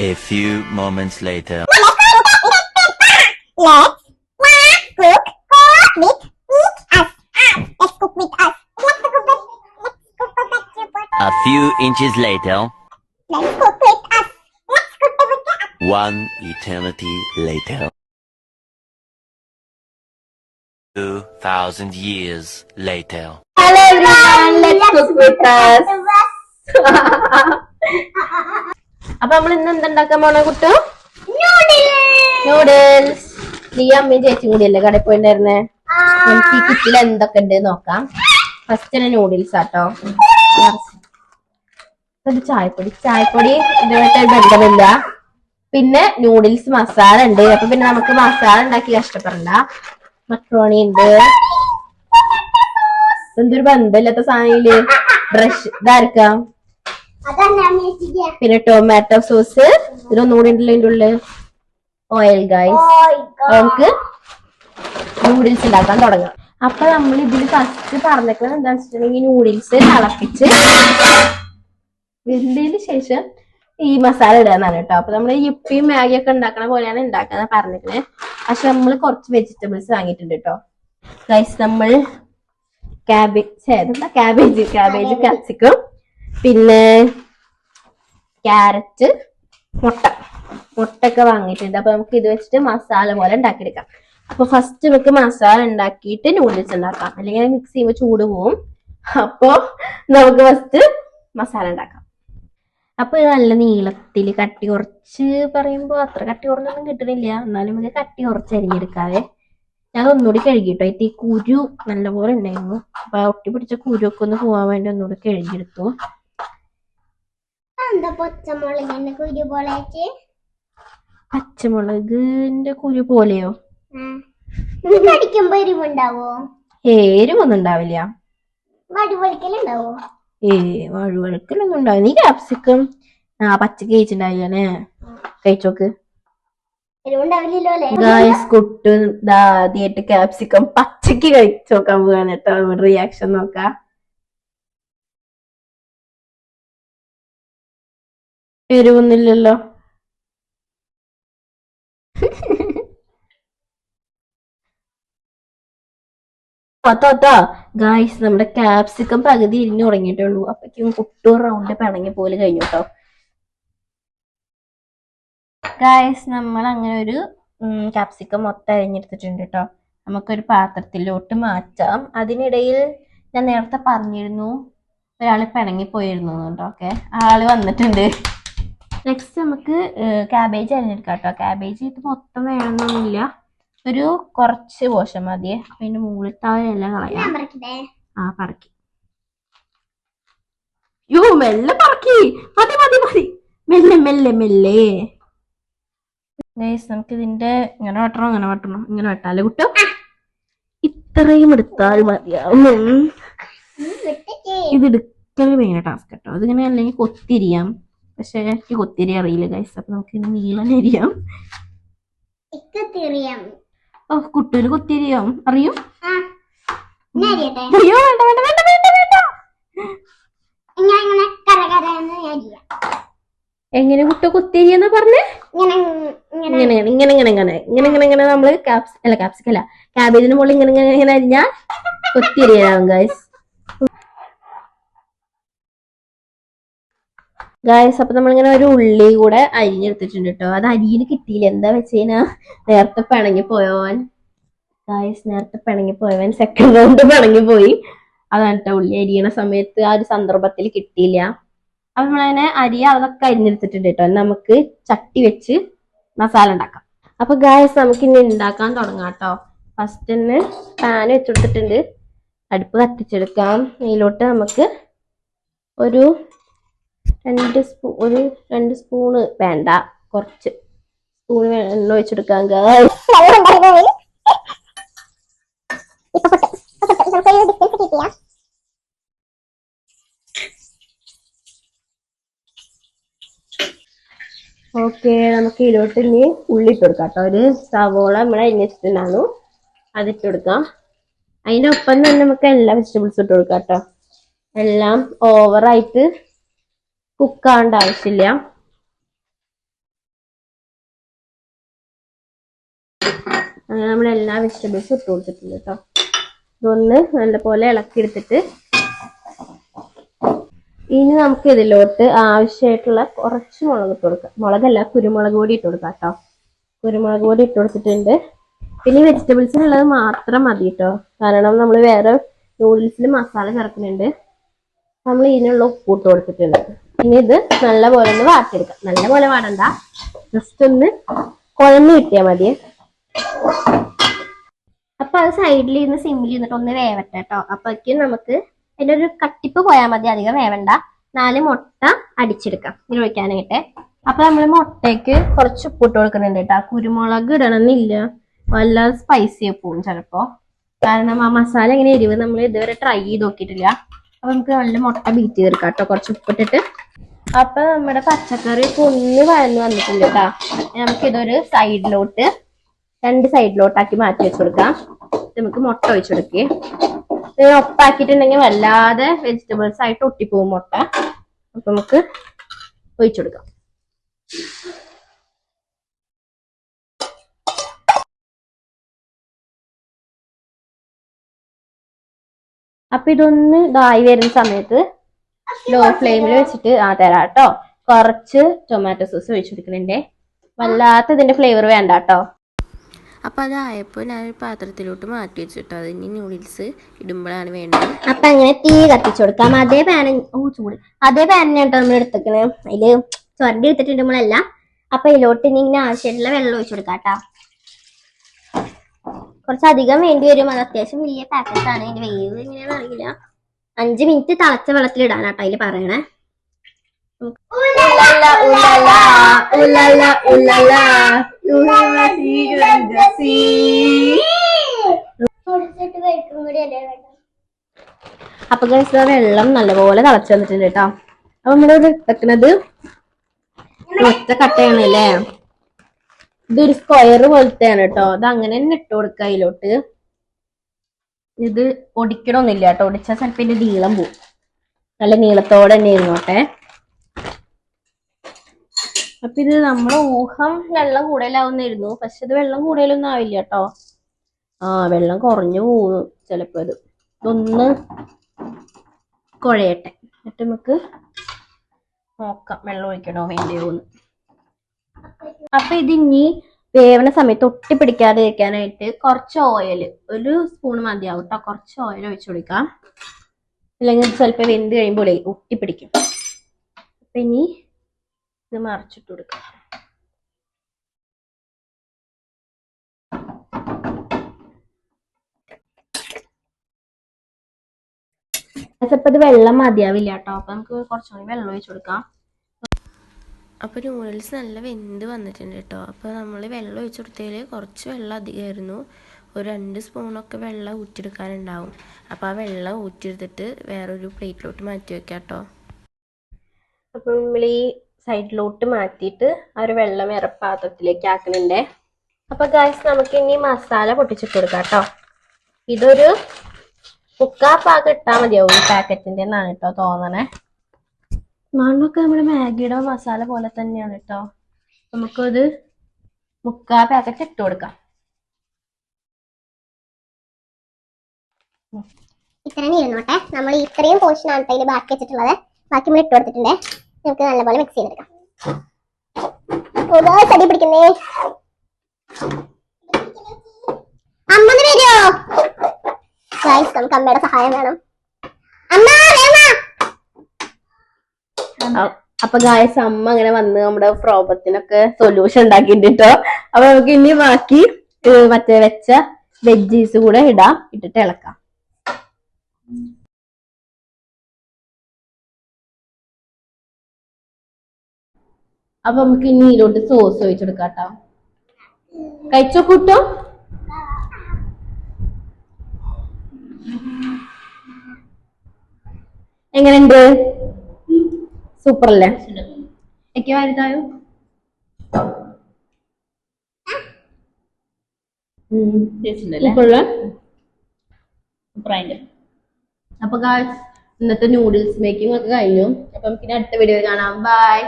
A few moments later. Let's cook with us. Let's cook with us. Let's cook with vegetable. A few inches later. Let's cook with us. Let's cook with us. One eternity later. 2,000 years later. Hello everyone, let's cook with us. അപ്പൊ നമ്മൾ ഇന്ന് എന്തുണ്ടാക്കാൻ പോണ Kuttu? Noodles. നീ അമ്മയും ചേച്ചിയും കൂടിയല്ലേ കടയിൽ പോയിണ്ടായിരുന്നേ? നമുക്ക് ഈ കിറ്റിൽ എന്തൊക്കെ ഉണ്ട് നോക്കാം. ഫസ്റ്റ് തന്നെ നൂഡിൽസ് ആട്ടോ. ചായപ്പൊടി ഇതുമായിട്ട് ബന്ധമില്ല. പിന്നെ നൂഡിൽസ് മസാല ഉണ്ട്. അപ്പൊ പിന്നെ നമുക്ക് മസാല ഉണ്ടാക്കി കഷ്ടപ്പെടണ്ട. മക്രോണി ഉണ്ട്. എന്തൊരു ബന്ധമില്ലാത്ത സാധനം. ബ്രഷ് ഇതായിരിക്കാം. പിന്നെ ടൊമാറ്റോ സോസ്. ഇതിലൊന്നുകൂടി ഉണ്ടല്ലോ ഇതിന്റെ ഉള്ളിൽ. Oil guys. നമുക്ക് നൂഡിൽസ് ഉണ്ടാക്കാൻ തുടങ്ങാം. അപ്പൊ നമ്മൾ ഇതിൽ ഫസ്റ്റ് പറഞ്ഞേക്കുന്നത് എന്താണെന്ന് വെച്ചിട്ടുണ്ടെങ്കിൽ നൂഡിൽസ് തിളപ്പിച്ച് വെന്തതിന് ശേഷം ഈ മസാല ഇടാന്നാണ് കേട്ടോ. അപ്പൊ നമ്മള് യിപ്പിയും മാഗി ഒക്കെ ഉണ്ടാക്കണ പോലെയാണ് ഉണ്ടാക്കാൻ പറഞ്ഞിരിക്കുന്നത്. പക്ഷെ നമ്മൾ കുറച്ച് വെജിറ്റബിൾസ് വാങ്ങിയിട്ടുണ്ട് കേട്ടോ ഗൈസ്. നമ്മൾ ക്യാബേജ് കാപ്സിക്കം, പിന്നെ ക്യാരറ്റ്, മുട്ടൊക്കെ വാങ്ങിയിട്ടുണ്ട്. അപ്പൊ നമുക്ക് ഇത് വെച്ചിട്ട് മസാല പോലെ ഉണ്ടാക്കിയെടുക്കാം. അപ്പൊ ഫസ്റ്റ് നമുക്ക് മസാല ഉണ്ടാക്കിയിട്ട് നൂഡിൽസ് ഉണ്ടാക്കാം, അല്ലെങ്കിൽ മിക്സ് ചെയ്യുമ്പോൾ ചൂട് പോവും. അപ്പൊ നമുക്ക് ഫസ്റ്റ് മസാല ഉണ്ടാക്കാം. അപ്പൊ ഇത് നല്ല നീളത്തിൽ കട്ടി കുറച്ച് പറയുമ്പോ അത്ര കട്ടി കുറഞ്ഞൊന്നും കിട്ടണില്ല, എന്നാലും നമുക്ക് കട്ടി കുറച്ച് അരിഞ്ഞെടുക്കാതെ. ഞാൻ ഒന്നുകൂടി കഴുകിട്ടോ. ഈ കുരു നല്ലപോലെ ഉണ്ടായിരുന്നു. അപ്പൊ ഒട്ടി പിടിച്ച കുരു ഒക്കെ ഒന്ന് പോവാൻ വേണ്ടി ഒന്നുകൂടി കഴുകിയെടുത്തു. പച്ചമുളകിന്റെ കുരു പോലെയോ? എരിവൊന്നും ഉണ്ടാവില്ല. വഴുവഴുക്കലൊന്നും ഉണ്ടാവില്ല. നീ ക്യാപ്സിക്കം പച്ചക്ക് കഴിച്ചിട്ടുണ്ടാവില്ലേ? കഴിച്ചോക്ക് ഗായ്സ്. കുട്ടു ആദ്യമായിട്ട് ക്യാപ്സിക്കം പച്ചക്ക് കഴിച്ചോക്കാൻ പോവാണ് കേട്ടോ. റിയാക്ഷൻ നോക്കാം. എരിവൊന്നുമില്ലല്ലോ. ഗായ്സ്, നമ്മുടെ ക്യാപ്സിക്കം പകുതി ഇരിഞ്ഞു തുടങ്ങിയിട്ടുള്ളൂ. അപ്പക്കും കുട്ടു റൗണ്ട് പിണങ്ങി പോലെ കഴിഞ്ഞു കേട്ടോ. ഗായ്സ്, നമ്മൾ അങ്ങനെ ഒരു ക്യാപ്സിക്കം മൊത്തം അരിഞ്ഞെടുത്തിട്ടുണ്ട് കേട്ടോ. നമുക്കൊരു പാത്രത്തിലോട്ട് മാറ്റാം. അതിനിടയിൽ ഞാൻ നേരത്തെ പറഞ്ഞിരുന്നു ഒരാള് പിണങ്ങിപ്പോയിരുന്നു കേട്ടോ. ഓക്കെ, ആള് വന്നിട്ടുണ്ട്. നെക്സ്റ്റ് നമുക്ക് ക്യാബേജ് അരിഞ്ഞെടുക്കാം കേട്ടോ. ക്യാബേജ് ഇത് മൊത്തം വേണമെന്നൊന്നുമില്ല, ഒരു കുറച്ച് പോഷം മതിയെ. അതിന്റെ മുകളിലത്താവെല്ലാം കളയാം. പറക്കി. യോ, മെല്ലെ പറക്കി. മതി. മെല്ലെ. നമുക്ക് ഇതിന്റെ ഇങ്ങനെ വെട്ടണം. ഇങ്ങനെ വെട്ടാല്ലേ കുട്ടോ? ഇത്രയും എടുത്താൽ മതിയാവും. ഇത് എടുക്കൽ ഭയങ്കര ടാസ്ക് കേട്ടോ. അതിങ്ങനെ അല്ലെങ്കിൽ കൊത്തിരിയാം. പക്ഷെ എനിക്ക് കൊത്തിരി അറിയില്ല ഗൈസ്. അപ്പൊ നമുക്ക് ഇനി നീളം അരിയാം. കുട്ടൂര് കൊത്തിരിയാം അറിയും. അയ്യോ, വേണ്ട. എങ്ങനെ കുട്ട കൊത്തിരിയെന്നാ പറഞ്ഞേ? ഇങ്ങനെ നമ്മള് ക്യാപ്സിക്കല്ല ക്യാബേജിന് മുകളിൽ ഇങ്ങനെ അരിഞ്ഞാൽ കൊത്തിരിയാവും ഗൈസ്. അപ്പൊ നമ്മളിങ്ങനെ ഒരു ഉള്ളി കൂടെ അരിഞ്ഞെടുത്തിട്ടുണ്ട് കേട്ടോ. അത് അരിയിൽ കിട്ടിയില്ല. എന്താ വെച്ചാ നേരത്തെ പിണങ്ങി പോയവൻ സെക്കൻഡ് റൗണ്ട് പിണങ്ങി പോയി. അതാണ് കേട്ടോ. ഉള്ളി അരിയണ സമയത്ത് ആ ഒരു സന്ദർഭത്തിൽ കിട്ടിയില്ല. അപ്പൊ നമ്മളതിനെ അതൊക്കെ അരിഞ്ഞെടുത്തിട്ടുണ്ട് കേട്ടോ. നമുക്ക് ചട്ടി വെച്ച് മസാല ഉണ്ടാക്കാം. അപ്പൊ ഗായ്സ്, നമുക്ക് ഇനി ഉണ്ടാക്കാൻ തുടങ്ങാം കേട്ടോ. ഫസ്റ്റ് തന്നെ പാൻ വെച്ചെടുത്തിട്ടുണ്ട്. അടുപ്പ് കത്തിച്ചെടുക്കാം. ഇതിലോട്ട് നമുക്ക് ഒരു 2 സ്പൂണ് വേണ്ട, കുറച്ച് സ്പൂണ് എണ്ണ ഒഴിച്ചെടുക്കാം. ഓക്കെ, നമുക്ക് ഇതിലോട്ട് ഇനി ഉള്ളി ഇട്ട് കൊടുക്കാം കേട്ടോ. ഒരു സവോള നമ്മൾ അരിഞ്ഞിട്ടുണ്ടായിരുന്നു, അതിട്ട് കൊടുക്കാം. അതിന്റെ ഒപ്പം തന്നെ നമുക്ക് എല്ലാ വെജിറ്റബിൾസും ഇട്ട് കൊടുക്കാം കേട്ടോ. എല്ലാം ഓവറായിട്ട് കുക്കാവേണ്ട ആവശ്യമില്ല. അങ്ങനെ നമ്മൾ എല്ലാ വെജിറ്റബിൾസും ഇട്ട് കൊടുത്തിട്ടുണ്ട് കേട്ടോ. ഇതൊന്ന് നല്ലപോലെ ഇളക്കിയെടുത്തിട്ട് ഇനി നമുക്ക് ഇതിലോട്ട് ആവശ്യമായിട്ടുള്ള കുറച്ച് മുളക് ഇട്ട് കൊടുക്കാം. മുളകല്ല, കുരുമുളക് പൊടി ഇട്ട് കൊടുക്കാം കേട്ടോ. കുരുമുളക് പൊടി ഇട്ട് കൊടുത്തിട്ടുണ്ട്. പിന്നെ വെജിറ്റബിൾസിനുള്ളത് മാത്രം മതി കേട്ടോ, കാരണം നമ്മൾ വേറെ നൂഡിൽസിൽ മസാല ചേർക്കുന്നുണ്ട്. നമ്മൾ ഇതിനുള്ള ഉപ്പ് ഇട്ട് കൊടുത്തിട്ടുണ്ട്. ഇനി ഇത് നല്ലപോലെ ഒന്ന് വാട്ടിയെടുക്കാം. നല്ലപോലെ വാടണ്ട, ജസ്റ്റ് ഒന്ന് കുഴഞ്ഞു കിട്ടിയാൽ മതി. അപ്പൊ അത് സൈഡിൽ ഇരുന്ന് സിമ്മിൽ ഇരുന്നിട്ട് ഒന്ന് വേവട്ടെ കേട്ടോ. അപ്പോഴേക്കും നമുക്ക് അതിൻ്റെ ഒരു കട്ടിപ്പ് പോയാൽ മതി, അധികം വേവണ്ട. 4 മുട്ട അടിച്ചെടുക്കാം ഇതിൽ ഒഴിക്കാനായിട്ട്. അപ്പൊ നമ്മൾ മുട്ടയ്ക്ക് കുറച്ച് ഉപ്പിട്ട് കൊടുക്കുന്നുണ്ട് കേട്ടോ. കുരുമുളക് ഇടണമെന്നില്ല, വല്ലാതെ സ്പൈസി പോവും ചിലപ്പോ, കാരണം ആ മസാല എങ്ങനെ എരിവ് നമ്മൾ ഇതുവരെ ട്രൈ ചെയ്ത് നോക്കിയിട്ടില്ല. അപ്പൊ നമുക്ക് നല്ല മുട്ട ബീറ്റ് ചെയ്തെടുക്കാം കേട്ടോ, കുറച്ച് ഉപ്പിട്ടിട്ട്. അപ്പൊ നമ്മുടെ പച്ചക്കറി ഒക്കെ ഒന്ന് വഴന്ന് വന്നിട്ടുണ്ട് കേട്ടോ. നമുക്കിതൊരു സൈഡിലോട്ട് 2 സൈഡിലോട്ടാക്കി മാറ്റി വെച്ച് കൊടുക്കാം. നമുക്ക് മുട്ട ഒഴിച്ചു കൊടുക്കേ. ഒപ്പാക്കിയിട്ടുണ്ടെങ്കിൽ വല്ലാതെ വെജിറ്റബിൾസ് ആയിട്ട് ഒട്ടിപ്പോവും മുട്ട. അപ്പൊ നമുക്ക് ഒഴിച്ചു കൊടുക്കാം. അപ്പൊ ഇതൊന്ന് ഇതായി വരുന്ന സമയത്ത് ലോ ഫ്ലെയിമിൽ വെച്ചിട്ട് തരാം കേട്ടോ. കുറച്ച് ടൊമാറ്റോ സോസ് ഒഴിച്ചു കൊടുക്കുന്നുണ്ടേ, വല്ലാത്ത ഇതിന്റെ ഫ്ലേവർ വേണ്ട കേട്ടോ. അപ്പം അതായപ്പോൾ ഞാനൊരു പാത്രത്തിലോട്ട് മാറ്റി വെച്ചിട്ടോ. അത് ഇനി നൂഡിൽസ് ഇടുമ്പോഴാണ് വേണ്ടത്. അപ്പൊ അങ്ങനെ തീ കത്തിച്ചു കൊടുക്കാം. അതേ പാൻ കേട്ടോ നമ്മൾ എടുത്തേക്കണേ. അതില് ചൊരണ്ടി എടുത്തിട്ടുണ്ട് നമ്മളെല്ലാം. അപ്പൊ ഇതിലോട്ട് ഇനി ഇങ്ങനെ ആവശ്യമായിട്ടുള്ള വെള്ളം ഒഴിച്ചു കൊടുക്കാം കേട്ടോ. കുറച്ചധികം വേണ്ടി വരും, അത് അത്യാവശ്യം വലിയ പാക്കറ്റ് ആണ്. ഇതിന്റെ വേവ് എങ്ങനെയാണെന്ന് അറിയില്ല. 5 മിനിറ്റ് തിളച്ച വെള്ളത്തിൽ ഇടാനാട്ടോ അതിൽ പറയണേ. അപ്പൊ വെള്ളം നല്ലപോലെ തിളച്ചു വന്നിട്ടുണ്ട് കേട്ടോ. അപ്പൊ നമ്മളിവിടെ എടുക്കുന്നത് ഒറ്റ കട്ടയാണല്ലേ, ഇതൊരു സ്ക്വയർ പോലത്തെയാണ് കേട്ടോ. അത് അങ്ങനെ തന്നെ ഇട്ട് കൊടുക്കുക അതിലോട്ട്. ഇത് ഒടിക്കണമൊന്നുമില്ല കേട്ടോ, ഒടിച്ചാൽ ചിലപ്പോ ഇതിന്റെ നീളം പോവും. നല്ല നീളത്തോടെ തന്നെ ഇരുന്നോട്ടെ. അപ്പൊ ഇത് നമ്മുടെ ഊഹം വെള്ളം കൂടുതലാവുന്നായിരുന്നു, പക്ഷെ ഇത് വെള്ളം കൂടുതലൊന്നും ആവില്ല കേട്ടോ. വെള്ളം കുറഞ്ഞു പോകുന്നു ചിലപ്പോ. ഇതൊന്ന് കുഴയട്ടെ, എന്നിട്ട് നമുക്ക് നോക്കാം വെള്ളം ഒഴിക്കണോ വേണ്ടിയോന്ന്. അപ്പൊ ഇതിനി വേവണ സമയത്ത് ഒട്ടിപ്പിടിക്കാതെ ഇരിക്കാനായിട്ട് കുറച്ച് ഓയിൽ, 1 സ്പൂൺ മതിയാവും കേട്ടോ. കുറച്ച് ഓയിൽ ഒഴിച്ചു കൊടുക്കാം, അല്ലെങ്കിൽ ചിലപ്പോൾ വെന്ത് കഴിയുമ്പോൾ ഒട്ടിപ്പിടിക്കും. അപ്പൊ ഇനി ഇത് മറിച്ചിട്ട് കൊടുക്കാം. ചിലപ്പോൾ ഇത് വെള്ളം മതിയാവില്ല കേട്ടോ. അപ്പൊ നമുക്ക് കുറച്ചുകൂടി വെള്ളം ഒഴിച്ചു കൊടുക്കാം. അപ്പോൾ നൂഡിൽസ് നല്ല വെന്ത് വന്നിട്ടുണ്ട് കേട്ടോ. അപ്പോൾ നമ്മൾ വെള്ളം ഒഴിച്ചു കൊടുത്തതിൽ കുറച്ച് വെള്ളം അധികമായിരുന്നു. ഒരു 2 സ്പൂണൊക്കെ വെള്ളം ഊറ്റിയെടുക്കാനുണ്ടാവും. അപ്പോൾ ആ വെള്ളം ഊറ്റിയെടുത്തിട്ട് വേറൊരു പ്ലേറ്റിലോട്ട് മാറ്റി വെക്കാം കേട്ടോ. അപ്പോൾ നമ്മൾ ഈ സൈഡിലോട്ട് മാറ്റിയിട്ട് ആ ഒരു വെള്ളം വേറെ പാത്രത്തിലേക്ക് ആക്കുന്നുണ്ടേ. അപ്പൊ ഗായ്സ് നമുക്ക് ഇനി മസാല പൊട്ടിച്ചിട്ട് കൊടുക്കാം കേട്ടോ. ഇതൊരു 3/4 പാക്ക് ഇട്ടാൽ മതിയാവും, ഈ പാക്കറ്റിന്റെ എന്നാണ് കേട്ടോ തോന്നണേ. മണ്ണൊക്കെ നമ്മുടെ മാഗിയുടെ മസാല പോലെ തന്നെയാണ് കേട്ടോ. നമുക്കത് 3/4 പാക്കറ്റ് ഇട്ട് കൊടുക്കാം. ഇത്രയും ഇരുന്നോട്ടെ. നമ്മൾ ഇത്രയും പോർഷൻ ആണ് അതിൽ ബാക്കി വെച്ചിട്ടുള്ളത്. ബാക്കി നമ്മൾ ഇട്ട് കൊടുത്തിട്ടുണ്ട്. നമുക്ക് നല്ലപോലെ മിക്സ് ചെയ്തെടുക്കാം. ചടി പിടിക്കുന്നേ. അമ്മ വരുമോ? നമുക്ക് അമ്മയുടെ സഹായം വേണം. അമ്മ അപ്പൊ ഗായ്സ് അമ്മ അങ്ങനെ വന്ന് നമ്മുടെ പ്രോബ്ലത്തിനൊക്കെ സൊല്യൂഷൻ ഉണ്ടാക്കിട്ടോ. അപ്പൊ നമുക്ക് ഇനി ബാക്കി മറ്റേ വെച്ച വെജീസ് കൂടെ ഇട്ടിട്ട് ഇളക്കാം. അപ്പൊ നമുക്ക് ഇനി ഇതിലോട്ട് സോസ് ഒഴിച്ചെടുക്കാം കേട്ടോ. കഴിച്ചോ കൂട്ടോ? എങ്ങനെയുണ്ട്? സൂപ്പർ അല്ലേ? എനിക്ക് വലുതായോ? അപ്പൊ ഇന്നത്തെ നൂഡിൽസ് മേക്കിംഗ് ഒക്കെ കഴിഞ്ഞു. അപ്പൊ നമുക്ക് അടുത്ത വീഡിയോ കാണാം. ബൈ.